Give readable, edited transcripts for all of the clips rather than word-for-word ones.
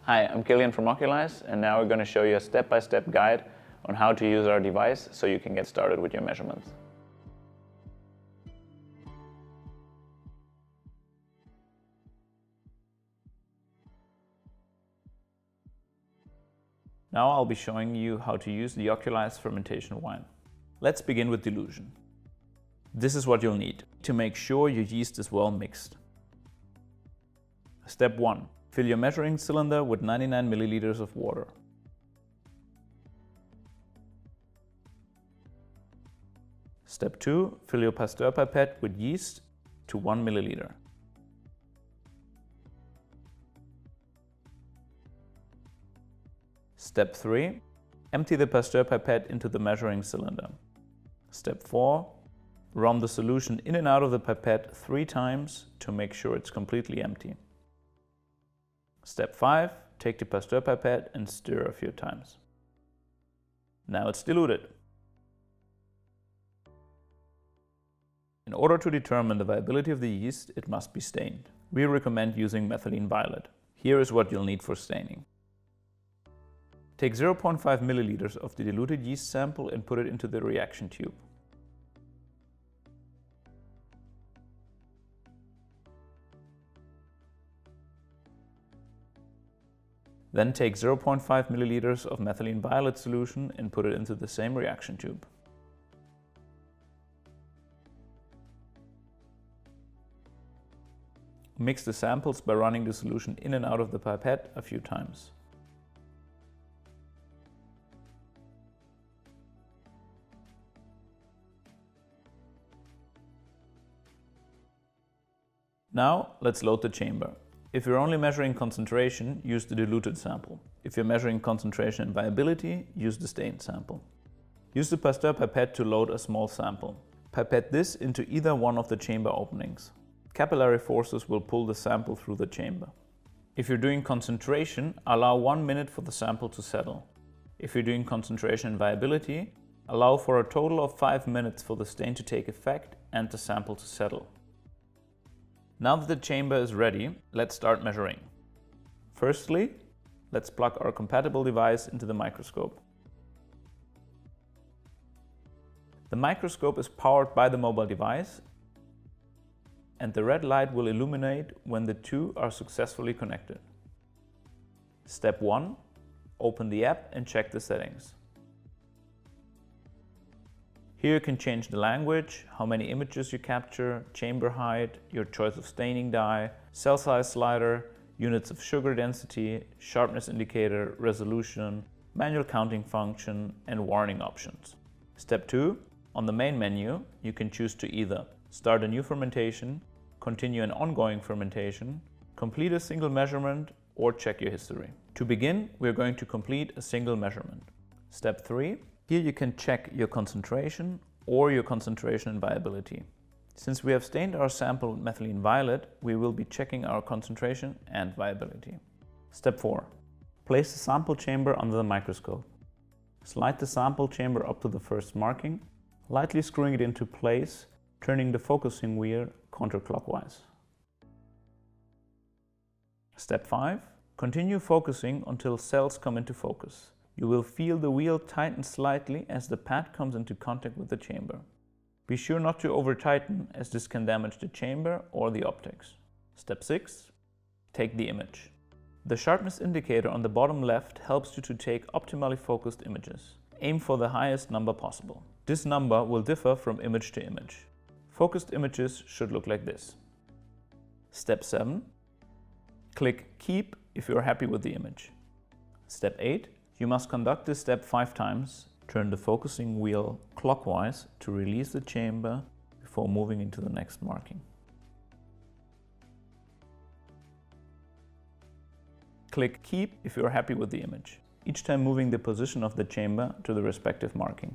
Hi, I'm Killian from Oculyze, and now we're going to show you a step-by-step guide on how to use our device so you can get started with your measurements. Now I'll be showing you how to use the Oculyze Fermentation Wine. Let's begin with dilution. This is what you'll need to make sure your yeast is well mixed. Step 1. Fill your measuring cylinder with 99 milliliters of water. Step 2. Fill your Pasteur pipette with yeast to 1 milliliter. Step 3. Empty the Pasteur pipette into the measuring cylinder. Step 4. Run the solution in and out of the pipette 3 times to make sure it's completely empty. Step 5. Take the Pasteur pipette and stir a few times. Now it's diluted. In order to determine the viability of the yeast, it must be stained. We recommend using methylene violet. Here is what you'll need for staining. Take 0.5 milliliters of the diluted yeast sample and put it into the reaction tube. Then take 0.5 milliliters of methylene violet solution and put it into the same reaction tube. Mix the samples by running the solution in and out of the pipette a few times. Now let's load the chamber. If you're only measuring concentration, use the diluted sample. If you're measuring concentration and viability, use the stained sample. Use the Pasteur pipette to load a small sample. Pipette this into either one of the chamber openings. Capillary forces will pull the sample through the chamber. If you're doing concentration, allow 1 minute for the sample to settle. If you're doing concentration and viability, allow for a total of 5 minutes for the stain to take effect and the sample to settle. Now that the chamber is ready, let's start measuring. Firstly, let's plug our compatible device into the microscope. The microscope is powered by the mobile device, and the red light will illuminate when the two are successfully connected. Step 1. Open the app and check the settings. Here you can change the language, how many images you capture, chamber height, your choice of staining dye, cell size slider, units of sugar density, sharpness indicator, resolution, manual counting function, and warning options. Step 2. On the main menu, you can choose to either start a new fermentation, continue an ongoing fermentation, complete a single measurement, or check your history. To begin, we are going to complete a single measurement. Step 3. Here you can check your concentration or your concentration and viability. Since we have stained our sample with methylene violet, we will be checking our concentration and viability. Step 4. Place the sample chamber under the microscope. Slide the sample chamber up to the first marking, lightly screwing it into place, turning the focusing wheel counterclockwise. Step 5. Continue focusing until cells come into focus. You will feel the wheel tighten slightly as the pad comes into contact with the chamber. Be sure not to over-tighten, as this can damage the chamber or the optics. Step 6. Take the image. The sharpness indicator on the bottom left helps you to take optimally focused images. Aim for the highest number possible. This number will differ from image to image. Focused images should look like this. Step 7. Click Keep if you are happy with the image. Step 8. You must conduct this step 5 times. Turn the focusing wheel clockwise to release the chamber before moving into the next marking. Click Keep if you are happy with the image, each time moving the position of the chamber to the respective marking.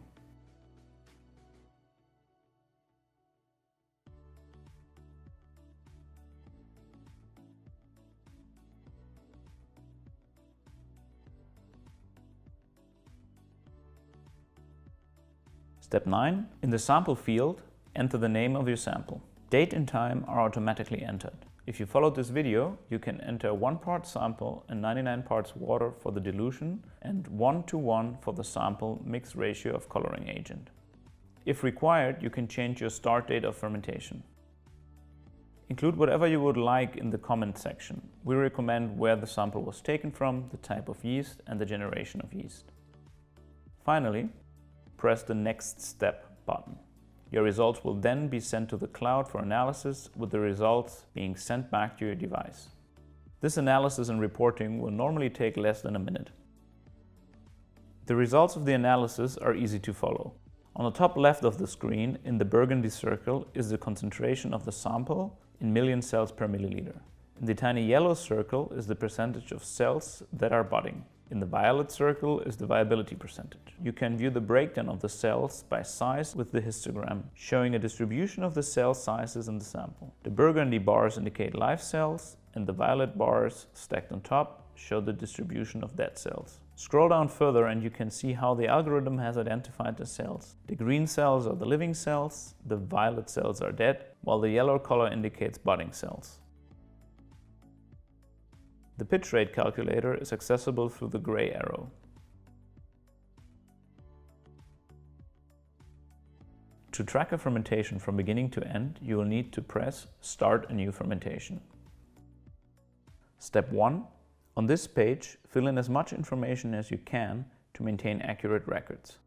Step 9. In the sample field, enter the name of your sample. Date and time are automatically entered. If you followed this video, you can enter 1 part sample and 99 parts water for the dilution and 1:1 for the sample mix ratio of coloring agent. If required, you can change your start date of fermentation. Include whatever you would like in the comment section. We recommend where the sample was taken from, the type of yeast, and the generation of yeast. Finally, press the Next Step button. Your results will then be sent to the cloud for analysis, with the results being sent back to your device. This analysis and reporting will normally take less than a minute. The results of the analysis are easy to follow. On the top left of the screen, in the burgundy circle, is the concentration of the sample in million cells per milliliter. In the tiny yellow circle is the percentage of cells that are budding. In the violet circle is the viability percentage. You can view the breakdown of the cells by size with the histogram, showing a distribution of the cell sizes in the sample. The burgundy bars indicate live cells, and the violet bars stacked on top show the distribution of dead cells. Scroll down further and you can see how the algorithm has identified the cells. The green cells are the living cells, the violet cells are dead, while the yellow color indicates budding cells. The pitch rate calculator is accessible through the gray arrow. To track a fermentation from beginning to end, you will need to press Start a new fermentation. Step 1. On this page, fill in as much information as you can to maintain accurate records.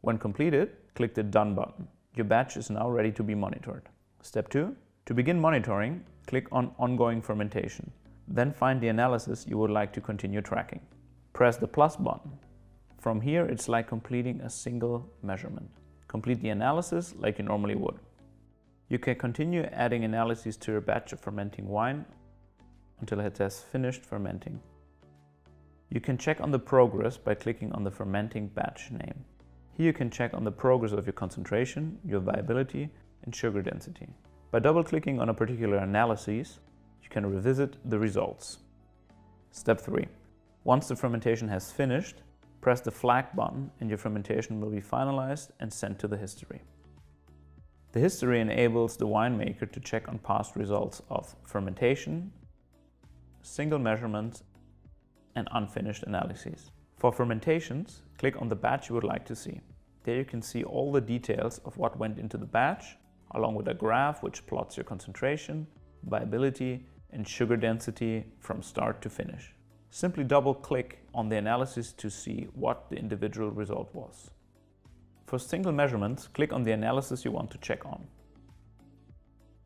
When completed, click the Done button. Your batch is now ready to be monitored. Step 2. To begin monitoring, click on Ongoing Fermentation. Then find the analysis you would like to continue tracking. Press the plus button. From here, it's like completing a single measurement. Complete the analysis like you normally would. You can continue adding analyses to your batch of fermenting wine until it has finished fermenting. You can check on the progress by clicking on the fermenting batch name. Here you can check on the progress of your concentration, your viability, and sugar density. By double-clicking on a particular analysis, you can revisit the results. Step 3. Once the fermentation has finished, press the flag button and your fermentation will be finalized and sent to the history. The history enables the winemaker to check on past results of fermentation, single measurements, and unfinished analyses. For fermentations, click on the batch you would like to see. There you can see all the details of what went into the batch, along with a graph which plots your concentration, viability, and sugar density from start to finish. Simply double-click on the analysis to see what the individual result was. For single measurements, click on the analysis you want to check on.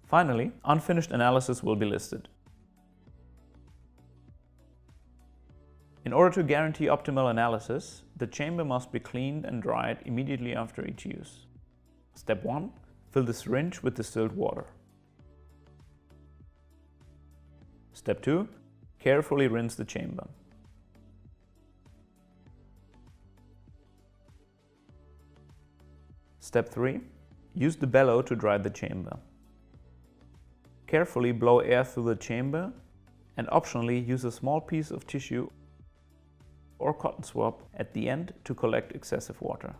Finally, unfinished analysis will be listed. In order to guarantee optimal analysis, the chamber must be cleaned and dried immediately after each use. Step 1. Fill the syringe with distilled water. Step 2. Carefully rinse the chamber. Step 3. Use the bellow to dry the chamber. Carefully blow air through the chamber and optionally use a small piece of tissue or cotton swab at the end to collect excessive water.